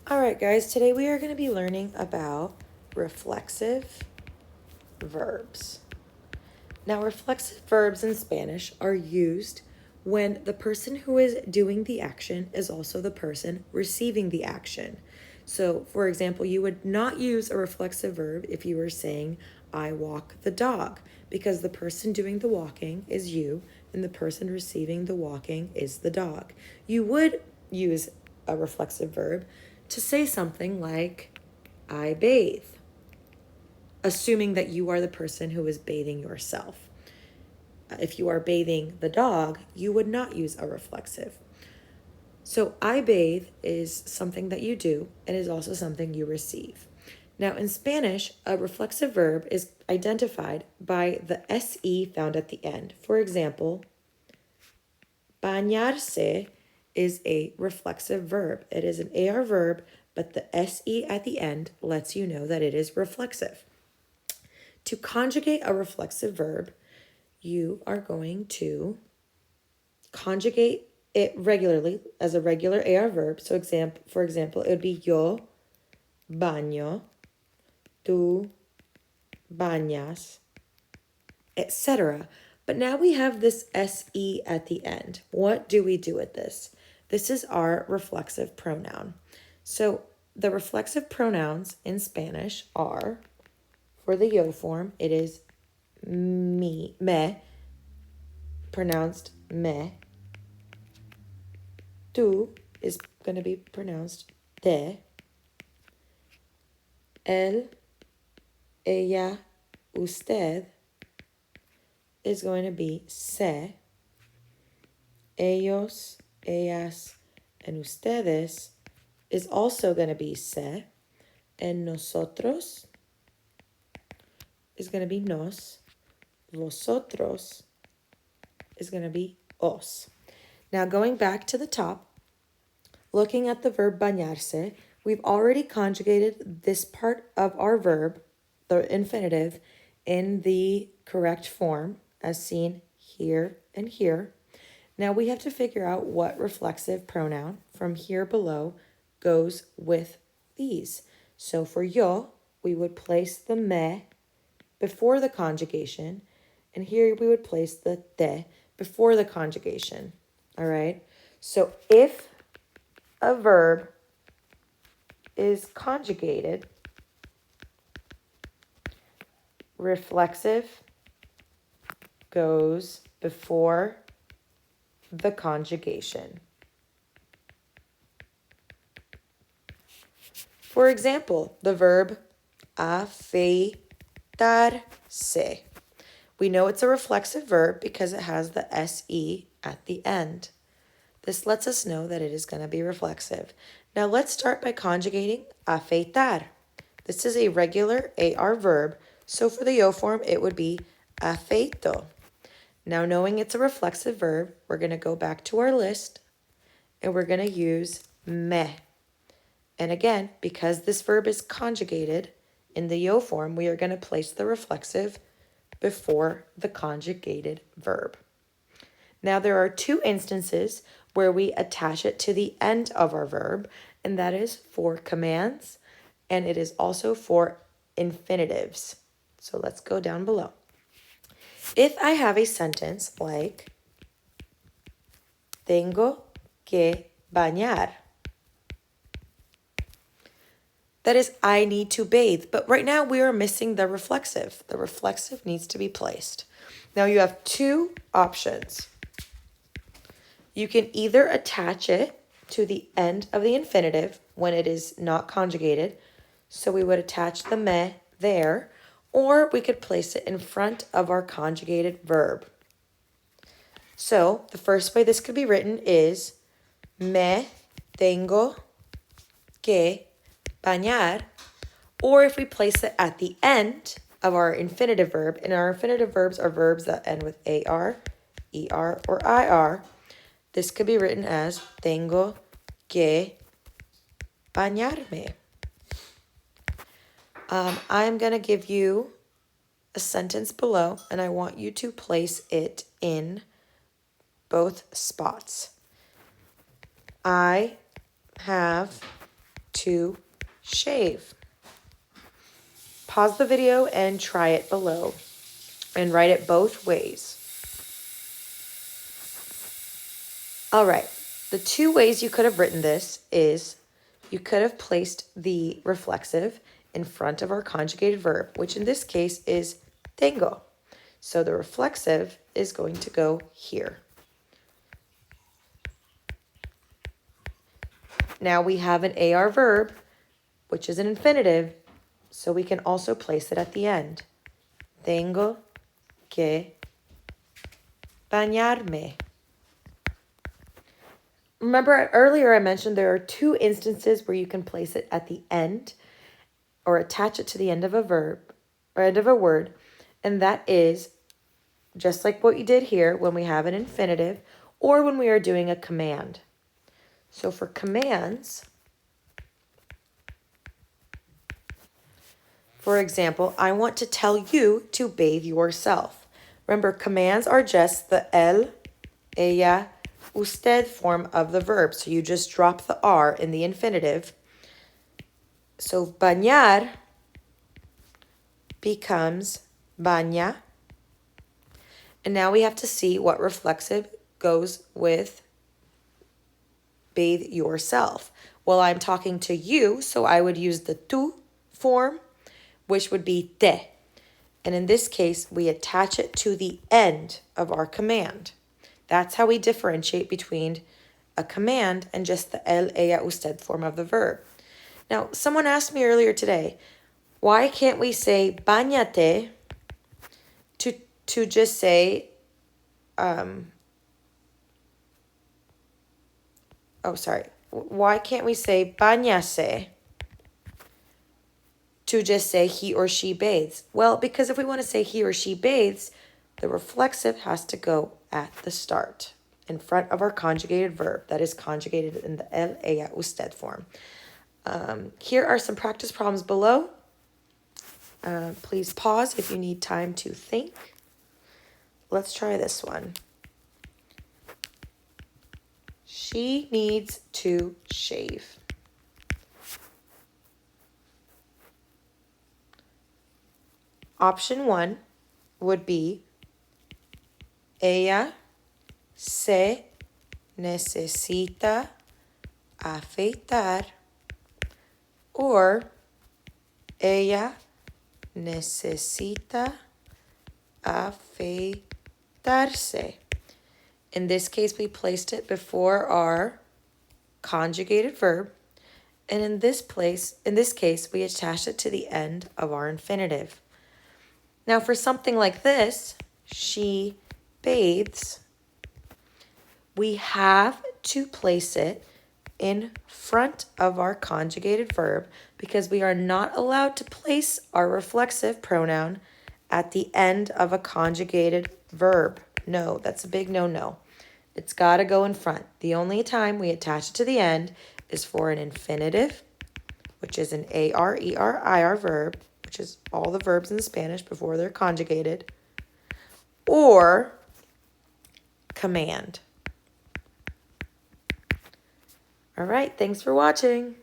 All right, guys, today we are going to be learning about reflexive verbs. Now, reflexive verbs in Spanish are used when the person who is doing the action is also the person receiving the action. So, for example, you would not use a reflexive verb if you were saying, I walk the dog, because the person doing the walking is you and the person receiving the walking is the dog. You would use a reflexive verb to say something like, I bathe, assuming that you are the person who is bathing yourself. If you are bathing the dog, you would not use a reflexive. So I bathe is something that you do and is also something you receive. Now in Spanish, a reflexive verb is identified by the SE found at the end. For example, bañarse is a reflexive verb. It is an AR verb, but the SE at the end lets you know that it is reflexive. To conjugate a reflexive verb, you are going to conjugate it regularly as a regular AR verb. So for example, it would be yo baño, tú bañas, etc. But now we have this SE at the end. What do we do with this? This is our reflexive pronoun. So the reflexive pronouns in Spanish are, for the yo form, it is me, pronounced me. Tú is going to be pronounced te. Él, ella, usted is going to be se. Ellos, ellas, and ustedes is also going to be se. And nosotros is going to be nos. Vosotros is going to be os. Now going back to the top, looking at the verb bañarse, we've already conjugated this part of our verb, the infinitive, in the correct form as seen here and here. Now we have to figure out what reflexive pronoun from here below goes with these. So for yo, we would place the me before the conjugation, and here we would place the te before the conjugation. All right? So if a verb is conjugated, reflexive goes before the conjugation. For example, the verb afeitarse. We know it's a reflexive verb because it has the SE at the end. This lets us know that it is going to be reflexive. Now let's start by conjugating afeitar. This is a regular AR verb, so for the yo form, it would be afeito. Now knowing it's a reflexive verb, we're going to go back to our list and we're going to use me. And again, because this verb is conjugated in the yo form, we are going to place the reflexive before the conjugated verb. Now there are two instances where we attach it to the end of our verb, and that is for commands, and it is also for infinitives. So let's go down below. If I have a sentence like, tengo que bañar, that is, I need to bathe. But right now we are missing the reflexive. The reflexive needs to be placed. Now you have two options. You can either attach it to the end of the infinitive when it is not conjugated. So we would attach the me there, or we could place it in front of our conjugated verb. So the first way this could be written is me tengo que bañar, or if we place it at the end of our infinitive verb, and our infinitive verbs are verbs that end with AR, ER, or IR, this could be written as tengo que bañarme. I'm going to give you a sentence below, and I want you to place it in both spots. I have to shave. Pause the video and try it below and write it both ways. All right, the two ways you could have written this is you could have placed the reflexive in front of our conjugated verb, which in this case is tengo. So the reflexive is going to go here. Now we have an AR verb, which is an infinitive, so we can also place it at the end. Tengo que bañarme. Remember earlier I mentioned there are two instances where you can place it at the end or attach it to the end of a verb or end of a word, and that is just like what you did here when we have an infinitive or when we are doing a command. So for commands, for example, I want to tell you to bathe yourself. Remember, commands are just the él, ella, usted form of the verb. So you just drop the R in the infinitive. So bañar becomes baña. And now we have to see what reflexive goes with bathe yourself. Well, I'm talking to you, so I would use the tú form, which would be te. And in this case, we attach it to the end of our command. That's how we differentiate between a command and just the él, ella, usted form of the verb. Now, someone asked me earlier today, why can't we say bañate to just say, why can't we say bañase to just say he or she bathes? Well, because if we want to say he or she bathes, the reflexive has to go at the start in front of our conjugated verb that is conjugated in the él, ella, usted form. Here are some practice problems below. Please pause if you need time to think. Let's try this one. She needs to shave. Option 1 would be ella se necesita afeitar, or ella necesita afeitarse. In this case, we placed it before our conjugated verb, and in this case, we attached it to the end of our infinitive. Now, for something like this, she bathes, we have to place it in front of our conjugated verb because we are not allowed to place our reflexive pronoun at the end of a conjugated verb. No, that's a big no-no. It's got to go in front. The only time we attach it to the end is for an infinitive, which is an AR-ER-IR verb, which is all the verbs in Spanish before they're conjugated, or command. All right, thanks for watching.